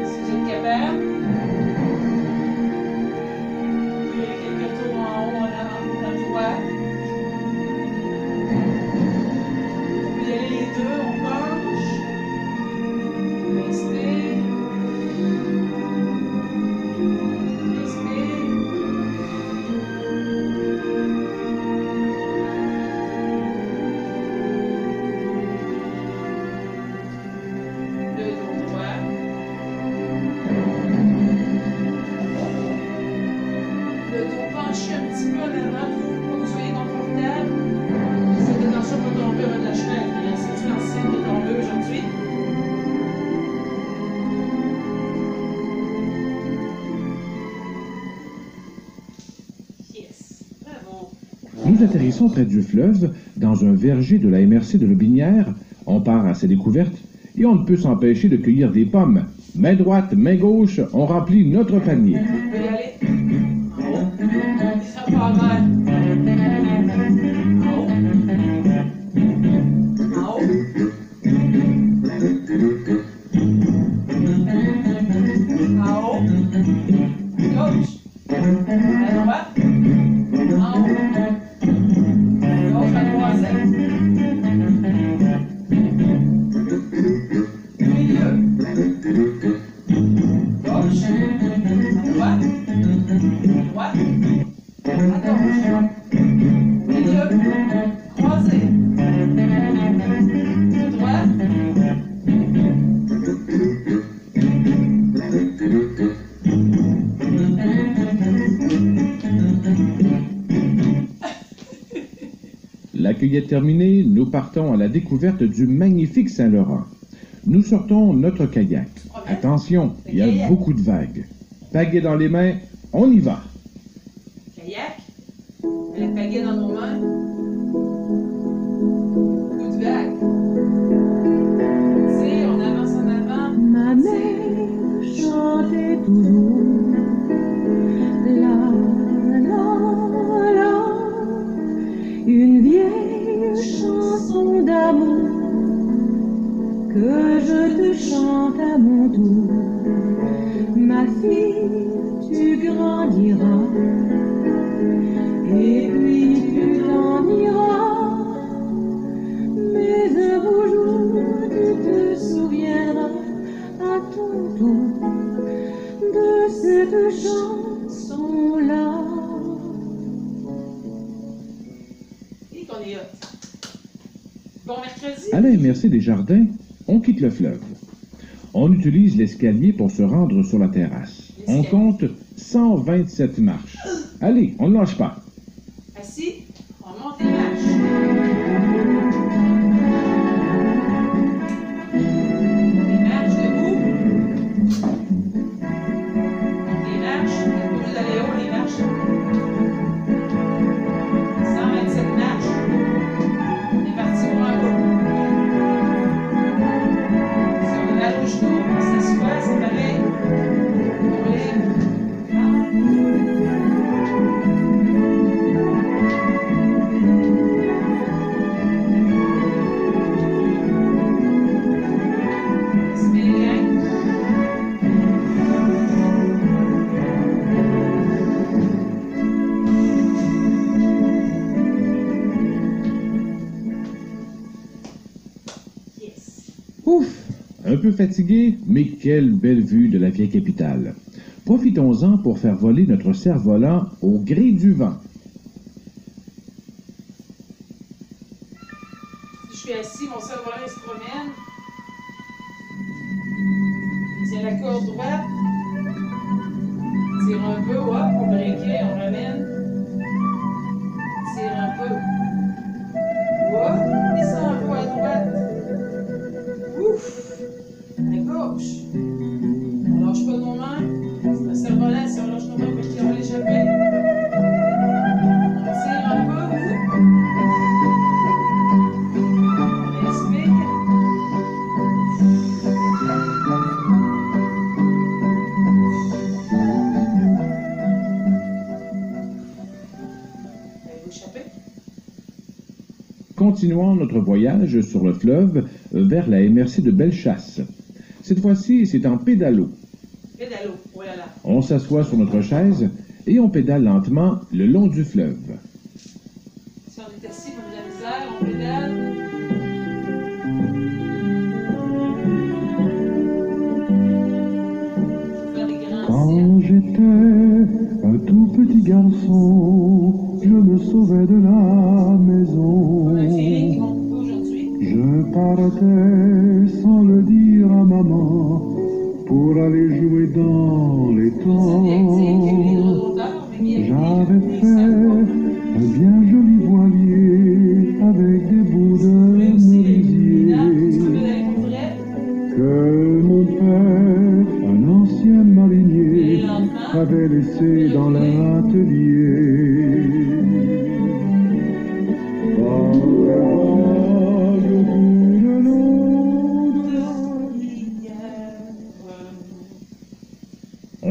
Si vous êtes capable. Vous pouvez aller quelques tours en haut, en avant, à droite. Vous pouvez y aller les deux, on penche. On inspire. On inspire. Le dos droit. Le dos penché un petit peu en avant pour que vous soyez confortable. Cette attention pour tomber au de la chemin. C'est-tu l'ancienne de tomber aujourd'hui? Yes. Bravo. Nous Nous atterrissons près du fleuve, dans un verger de la MRC de Lobinière. On part à sa découverte et on ne peut s'empêcher de cueillir des pommes. Main droite, main gauche, on remplit notre panier. On peut y aller. En haut. Ça part mal. En haut. En haut. En haut. Gauche. À droite. En haut. Gauche à droite. Milieu. Gauche. À droite. Droite. À gauche. Milieu. Croisé. Tout droit. La cueillette terminée, nous partons à la découverte du magnifique Saint-Laurent. Nous sortons notre kayak. Attention, il y a beaucoup de vagues. Pagaie dans les mains, on y va. Kayak. Le pagaie dans nos mains. Coup de vague. Tire, on avance en avant. Ma mère chantait toujours la la la, une vieille chanson d'amour que je te chante à mon tour. Ma fille, tu grandiras et puis tu t'en iras, mais un beau jour tu te souviendras à ton tour de cette chanson-là. Et qu'on est hot. Bon mercredi. À la MRC des Jardins, on quitte le fleuve. On utilise l'escalier pour se rendre sur la terrasse. On compte 127 marches. Allez, on ne lâche pas. Assis, on monte les marches. Les marches debout. Les marches, vous êtes obligés d'aller haut, les marches. 127 marches. On est parti pour un bout. Si on a la genou, on s'assoit, c'est pareil. On lève. Ouf! Un peu fatigué, mais quelle belle vue de la vieille capitale. Profitons-en pour faire voler notre cerf-volant au gré du vent. Si je suis assis, mon cerf-volant se promène. Tiens la corde droite. Tire un peu, hop, pour breaker, on ramène. Tire un peu. Hop, descend un peu à droite. Ouf! À gauche. On lâche pas nos mains. C'est un cerf-volant, si on lâche nos mains, on va l'échapper. On tire un peu. On respire. Allez-vous échapper? Continuons notre voyage sur le fleuve vers la MRC de Bellechasse. Cette fois-ci, c'est en pédalo. Pédalo, oh là là. On s'assoit sur notre chaise et on pédale lentement le long du fleuve. Si on est assis, on a de la misère, on pédale. Faire des grands Quand cercles. j'étais un tout petit garçon, je me sauvais de la maison. On a un feeling qu'ils vont couper aujourd'hui. Je partais sans le dire à maman pour aller jouer dans les C'est bien que c'est écrit les temps. rôdeurs, mais bien J'avais fait un bien joli voilier avec des bouts de merisier que mon père, un ancien marinier, avait laissé dans l'atelier.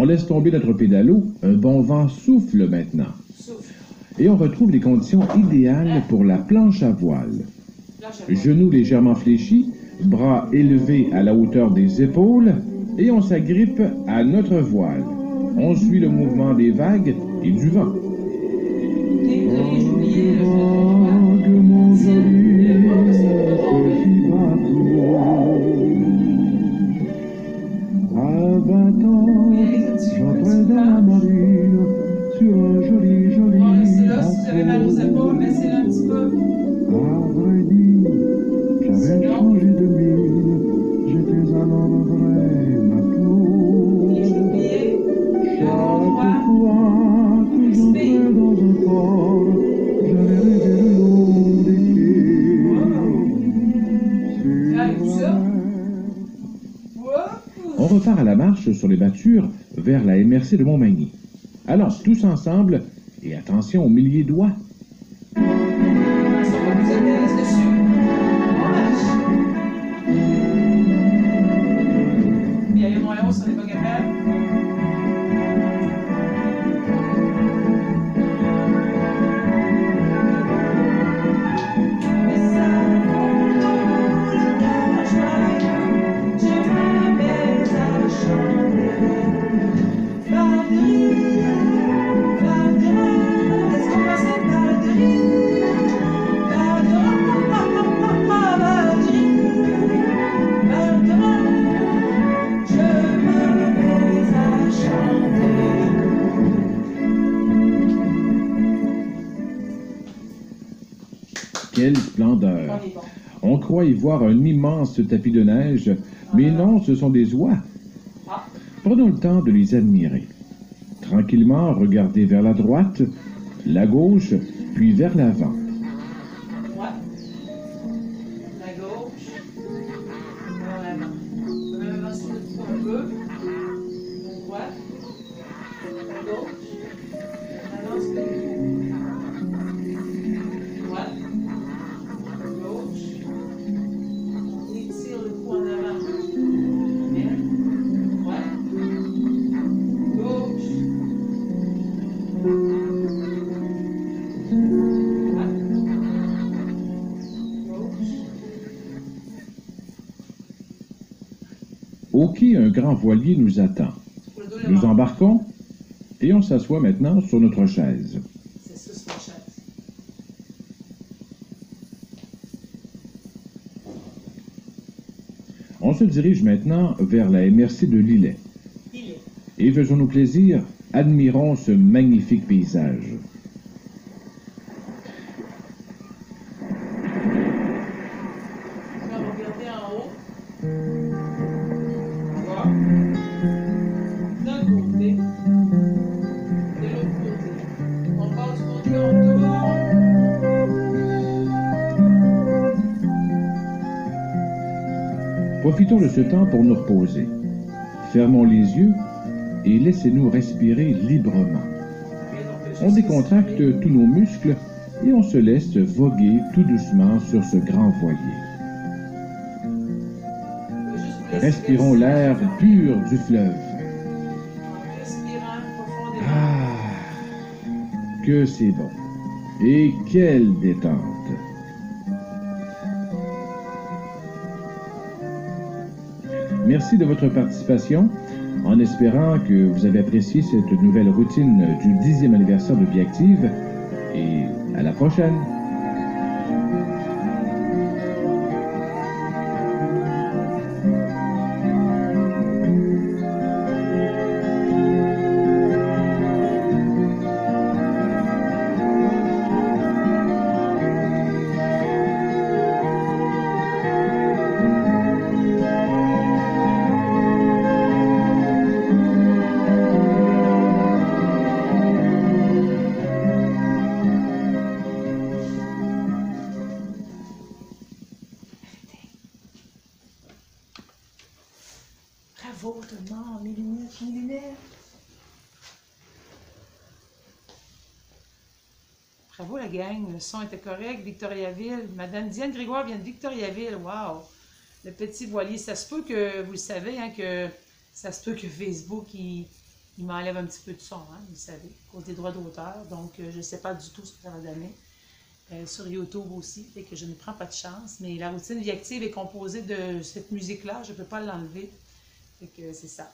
laisse tomber notre pédalo, un bon vent souffle maintenant. Souffle. Et on retrouve les conditions idéales pour la planche à voile. Planche à voile. Genoux légèrement fléchis, bras élevés à la hauteur des épaules, et on s'agrippe à notre voile. On suit le mouvement des vagues et du vent. Désolé, j'ai oublié le Vaguement joli, le mot, parce que c'est pas tombé. petit bateau. À 20 ans, j'entrais dans la marine sur un joli, joli Ouais, c'est là, si vous avez mal aux bateau. épaules, baissez-le un petit peu. À vrai dire, j'avais changé de mine, j'étais alors un vrai matelot. Et j'ai oublié le Chaque endroit. fois que j'entrais dans un port, j'allais rêver le long des quais. Ah, Sur ça. la mer. On repart à la marche sur les battures vers la MRC de Montmagny. Alors, tous ensemble, et attention aux milliers de doigts. On va vous aider dessus. On marche. Puis allez moins haut si on n'est pas capable. Quelle splendeur! On est bon. On croit y voir un immense tapis de neige, mais non, ce sont des oies. Ah. Prenons le temps de les admirer. Tranquillement, regardez vers la droite, la gauche, puis vers l'avant. Ouais. La gauche. Vers l'avant. On peut même avancer le coup un peu. La droite. La gauche. On avance le coup. Droite. Gauche. On étire le cou en avant. Bien. Droite. Gauche. Droite. Gauche. Au quai, un grand voilier nous attend. Pour le dos, le Nous ventre. embarquons et on s'assoit maintenant sur notre chaise. C'est ça, c'est la chaise. On se dirige maintenant vers la MRC de Lillet. Il est. Et faisons-nous plaisir, admirons ce magnifique paysage. On va regarder en haut. Voilà. D'un côté. De l'autre côté. On part du côté, on tourne. Profitons de ce temps pour nous reposer. Fermons les yeux et laissez-nous respirer librement. On décontracte tous nos muscles et on se laisse voguer tout doucement sur ce grand voilier. Respirons l'air pur du fleuve. Respirant profondément. Ah, que c'est bon. Et quelle détente. Merci de votre participation, en espérant que vous avez apprécié cette nouvelle routine du 10e anniversaire de Vie Active, et à la prochaine. Bravo tout le monde, mes lunettes, mes lunettes. Bravo la gang, le son était correct, Victoriaville. Madame Diane Grégoire vient de Victoriaville, wow. Le petit voilier, ça se peut que, vous le savez, hein, que ça se peut que Facebook, il il m'enlève un petit peu de son, hein, vous savez, à cause des droits d'auteur. Donc, je ne sais pas du tout ce que ça va donner. Sur YouTube aussi, fait que je ne prends pas de chance. Mais la routine vie active est composée de cette musique-là, je ne peux pas l'enlever. Fait que c'est ça.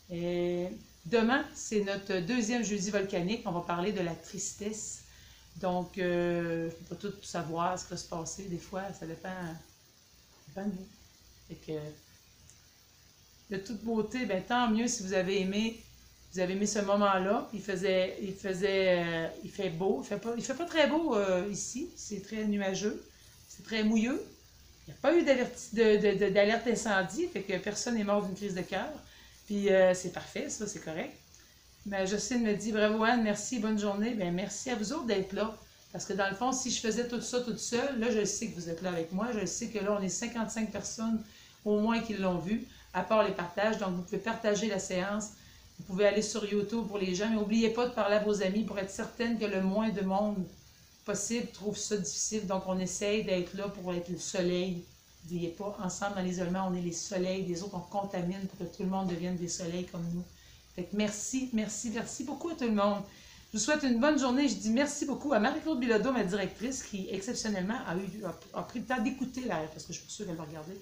Et demain, c'est notre deuxième jeudi volcanique. On va parler de la tristesse. Donc, je ne peux pas tout savoir ce qui va se passer. Des fois, ça dépend de vous. Fait que, de toute beauté, ben, tant mieux si vous avez aimé ce moment-là. Il fait beau. Il fait pas très beau ici. C'est très nuageux. C'est très mouilleux. Il n'y a pas eu d'alerte incendie. Fait que personne n'est mort d'une crise de cœur. Puis c'est parfait, ça, c'est correct. Mais Jocelyne me dit, bravo Anne, merci, bonne journée. Bien, merci à vous autres d'être là. Parce que dans le fond, si je faisais tout ça toute seule, là, je sais que vous êtes là avec moi. Je sais que là, on est 55 personnes au moins qui l'ont vu, à part les partages. Donc, vous pouvez partager la séance. Vous pouvez aller sur YouTube pour les gens. Mais n'oubliez pas de parler à vos amis pour être certaine que le moins de monde possible trouve ça difficile. Donc, on essaye d'être là pour être le soleil. N'oubliez pas, ensemble dans l'isolement, on est les soleils. Les autres, on contamine pour que tout le monde devienne des soleils comme nous. Fait que merci, merci, merci beaucoup à tout le monde. Je vous souhaite une bonne journée. Je dis merci beaucoup à Marie-Claude Bilodeau, ma directrice, qui exceptionnellement a pris le temps d'écouter la parce que je suis sûre qu'elle va regarder.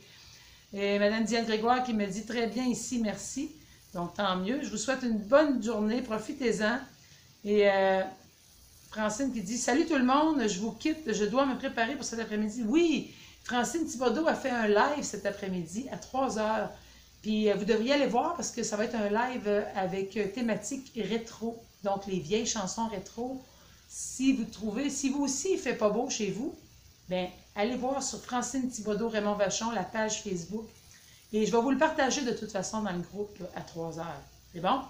Et Mme Diane Grégoire qui me dit très bien ici, merci. Donc tant mieux. Je vous souhaite une bonne journée. Profitez-en. Et Francine qui dit salut tout le monde, je vous quitte, je dois me préparer pour cet après-midi. Oui, Francine Thibodeau a fait un live cet après-midi à 3 heures. Puis vous devriez aller voir parce que ça va être un live avec thématique rétro. Donc les vieilles chansons rétro. Si vous aussi il ne fait pas beau chez vous, bien, allez voir sur Francine Thibodeau, Raymond Vachon, la page Facebook. Et je vais vous le partager de toute façon dans le groupe là, à 3 heures. C'est bon?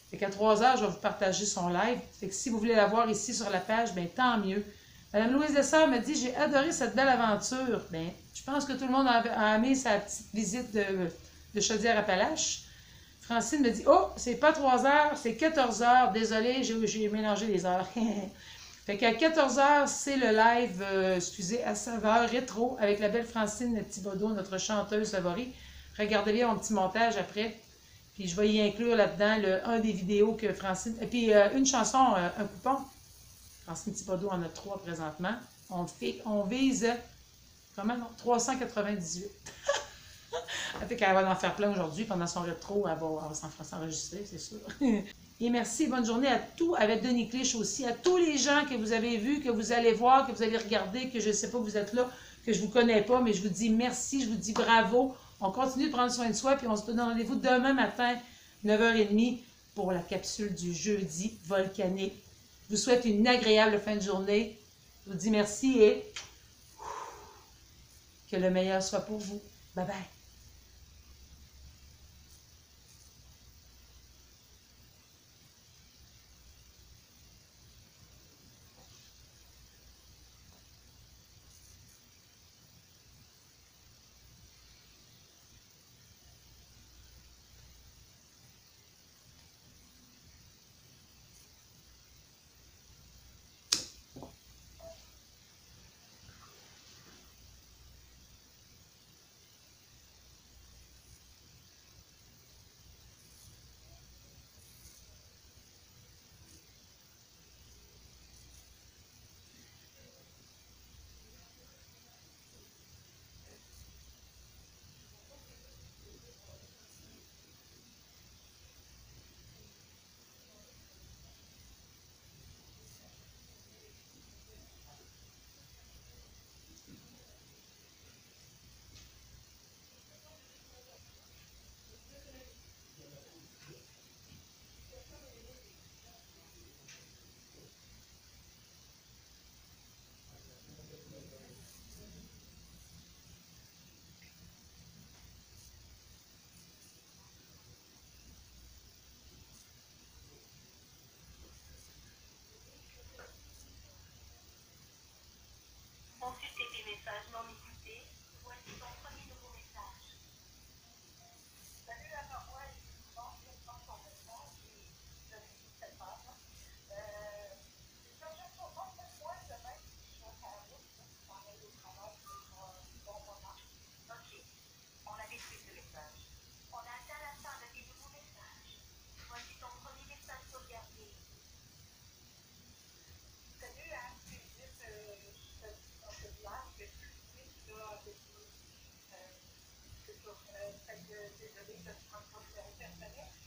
Fait qu'à 3 heures, je vais vous partager son live. Fait que si vous voulez la voir ici sur la page, bien tant mieux. Madame Louise Lessard me dit, j'ai adoré cette belle aventure. Bien, je pense que tout le monde a aimé sa petite visite de Chaudière-Appalaches. Francine me dit, oh, c'est pas 3 heures, c'est 14 heures. Désolée, j'ai mélangé les heures. Fait qu'à 14 heures, c'est le live, à saveur rétro avec la belle Francine Thibodeau, notre chanteuse favorite. Regardez bien mon petit montage après. Puis je vais y inclure là-dedans un des vidéos que Francine... Et puis une chanson, un coupon. Francine Thibodeau en a 3 présentement. On vise, comment non? 398. Fait qu'elle va en faire plein aujourd'hui. Pendant son rétro, elle va s'enregistrer, c'est sûr. Et merci, bonne journée à tous, avec Denis Clich aussi, à tous les gens que vous avez vus, que vous allez voir, que vous allez regarder, que je ne sais pas que vous êtes là, que je ne vous connais pas, mais je vous dis merci, je vous dis bravo. On continue de prendre soin de soi, puis on se donne rendez-vous demain matin, 9h30, pour la capsule du jeudi volcanique. Je vous souhaite une agréable fin de journée. Je vous dis merci et que le meilleur soit pour vous. Bye bye. Consultez tes messages non écoutés. Voici ton premier nouveau message. Salut la paroi, je pense que je prends ton message et je vais cette page. C'est un jour pour moi demain, je vais faire la route, pareil au travail pour un bon moment. Ok, on a détruit ce message. On a atteint la fin de tes nouveaux messages. Voici ton premier désolée, je ne prends pas le personnel.